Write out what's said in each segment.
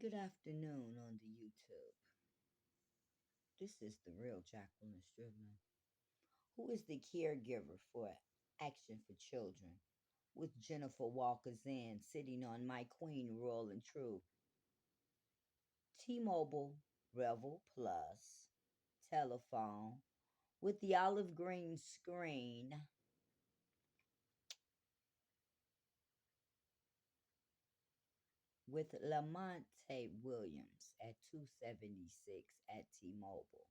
Good afternoon on the YouTube. This is the real Jacqueline Striblin, who is the caregiver for Action for Children, with Jennifer Walker Zinn sitting on my queen, Royal and True. T-Mobile, Revel Plus, telephone, with the olive green screen, with Lamonte Williams at 276 at T-Mobile.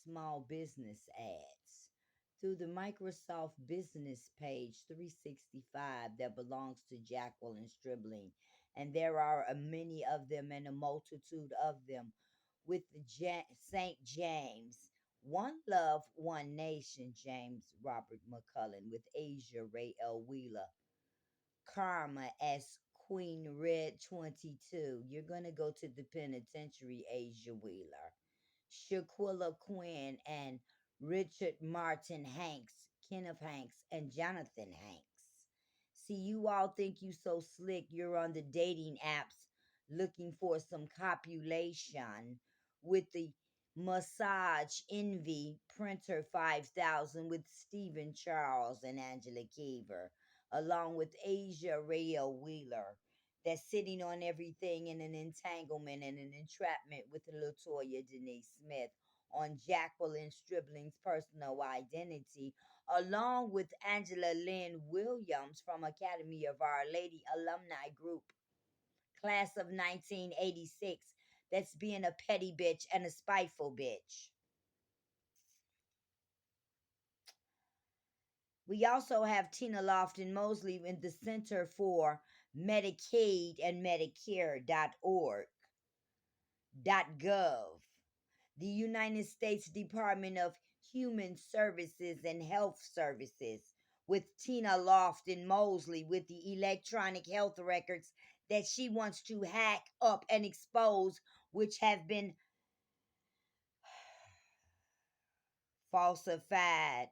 Small business ads through the Microsoft Business Page 365 that belongs to Jacqueline Stribling. And there are many of them and a multitude of them with the St. James. One Love, One Nation, James Robert McCullen with Asia Ray L. Wheeler. Karma as Queen Red 22. You're going to go to the penitentiary, Asia Wheeler. Shaquilla Quinn and Richard Martin Hanks, Kenneth Hanks, and Jonathan Hanks. See, you all think you so slick. You're on the dating apps looking for some copulation with the Massage Envy Printer 5000 with Stephen Charles and Angela Keever, along with Asia Rayo Wheeler, that's sitting on everything in an entanglement and an entrapment with Latoya Denise Smith on Jacqueline Stribling's personal identity, along with Angela Lynn Williams from Academy of Our Lady Alumni Group, class of 1986, that's being a petty bitch and a spiteful bitch. We also have Tina Lofton Mosley in the Center for Medicaid and Medicare.org.gov, the United States Department of Human Services and Health Services, with Tina Lofton Mosley with the electronic health records that she wants to hack up and expose, which have been falsified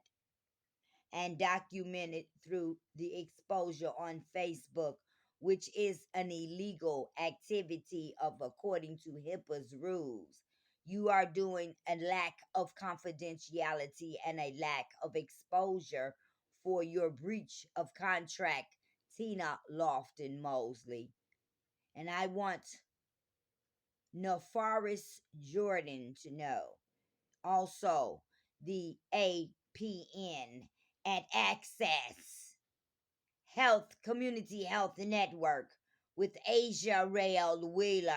and documented through the exposure on Facebook, which is an illegal activity of according to HIPAA's rules. You are doing a lack of confidentiality and a lack of exposure for your breach of contract, Tina Lofton Mosley. And I want Nefaris Jordan to know. Also, the APN at Access Health Community Health Network with Asia Rael Wheeler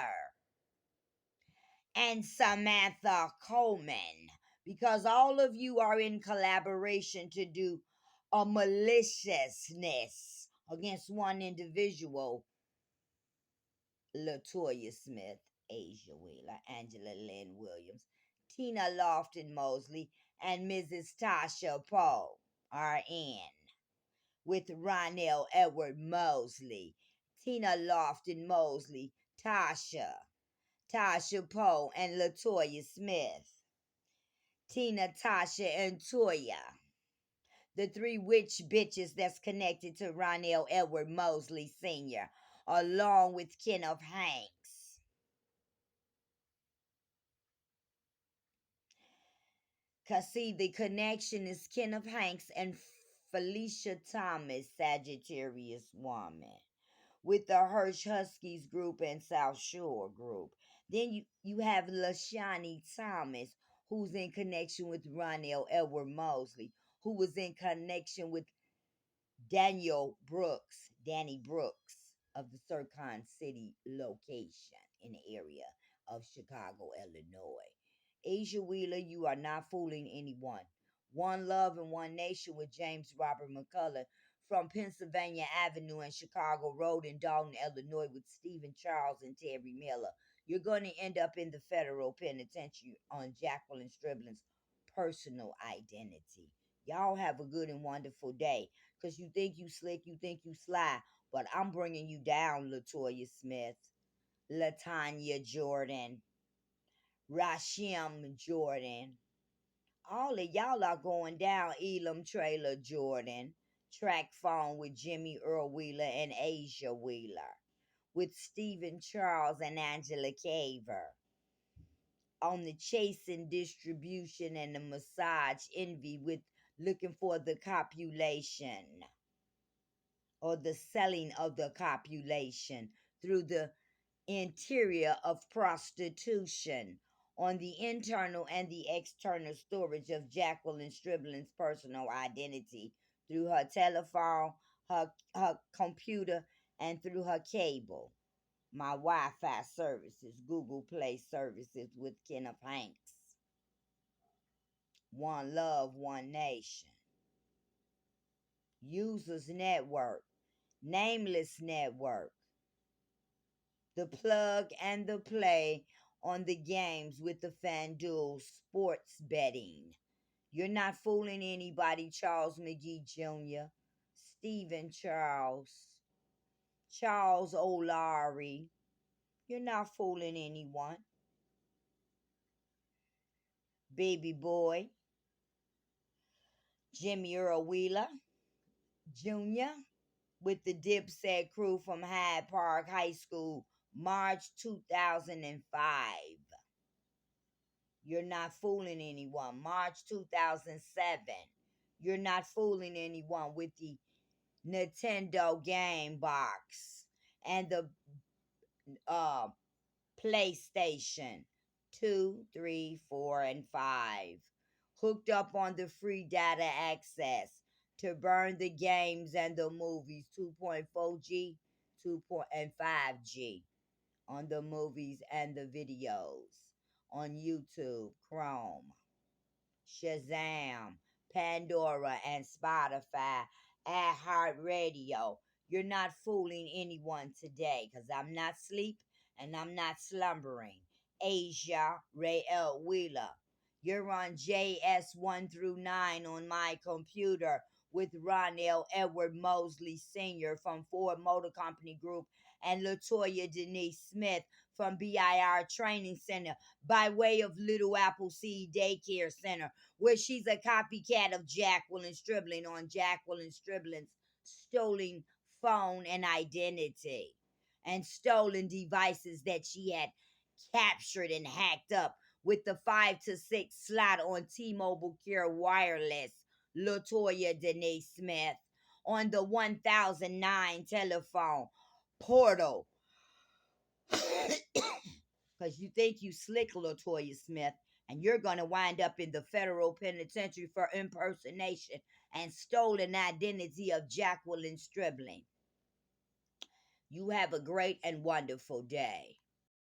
and Samantha Coleman, because all of you are in collaboration to do a maliciousness against one individual, Latoya Smith, Asia Wheeler, Angela Lynn Williams, Tina Lofton Mosley, and Mrs. Tasha Poe, RN, with Ronell Edward Mosley, Tina Lofton Mosley, Tasha Poe, and Latoya Smith, Tina, Tasha, and Toya, the three witch bitches that's connected to Ronell Edward Mosley Sr., along with Kenneth Hanks. Because, see, the connection is Kenneth Hanks and Felicia Thomas, Sagittarius woman, with the Hirsch Huskies group and South Shore group. Then you have Lashani Thomas, who's in connection with Ronell Edward Mosley, who was in connection with Danny Brooks of the Circon City location in the area of Chicago, Illinois. Asia Wheeler, you are not fooling anyone. One Love and One Nation with James Robert McCullough from Pennsylvania Avenue and Chicago Road in Dalton, Illinois with Stephen Charles and Terry Miller. You're going to end up in the federal penitentiary on Jacqueline Stribling's personal identity. Y'all have a good and wonderful day. Because you think you slick, you think you sly, but I'm bringing you down, Latoya Smith, Latanya Jordan, Rashim Jordan. All of y'all are going down, Elam Trailer Jordan, Track Phone with Jimmy Earl Wheeler and Asia Wheeler, with Stephen Charles and Angela Caver. On the chasing distribution and the massage envy with looking for the copulation or the selling of the copulation through the interior of prostitution, on the internal and the external storage of Jacqueline Stribling's personal identity through her telephone, her computer, and through her cable. My Wi Fi services, Google Play services with Kenneth Hanks. One Love, One Nation. Users Network, Nameless Network, The Plug and the Play on the games with the FanDuel sports betting. You're not fooling anybody, Charles McGee Jr., Stephen Charles, Charles O'Leary. You're not fooling anyone. Baby Boy, Jimmy Earl Wheeler Jr., with the Dipset crew from Hyde Park High School, March 2005. You're not fooling anyone. March 2007. You're not fooling anyone with the Nintendo Game Box and the uh, PlayStation 2, 3, 4, and 5. Hooked up on the free data access to burn the games and the movies 2.4G, 2. And 5G on the movies and the videos on YouTube, Chrome, Shazam, Pandora, and Spotify, iHeartRadio. You're not fooling anyone today because I'm not asleep and I'm not slumbering. Asia Rael Wheeler. You're on JS1 through 9 on my computer with Ronell Edward Mosley Sr. from Ford Motor Company Group and Latoya Denise Smith from BIR Training Center by way of Little Appleseed Daycare Center, where she's a copycat of Jacqueline Stribling on Jacqueline Stribling's stolen phone and identity and stolen devices that she had captured and hacked up with the 5 to 6 slot on T-Mobile Care Wireless, Latoya Denise Smith, on the 1009 telephone portal. Because you think you slick, Latoya Smith, and you're going to wind up in the federal penitentiary for impersonation and stolen identity of Jacqueline Stribling. You have a great and wonderful day.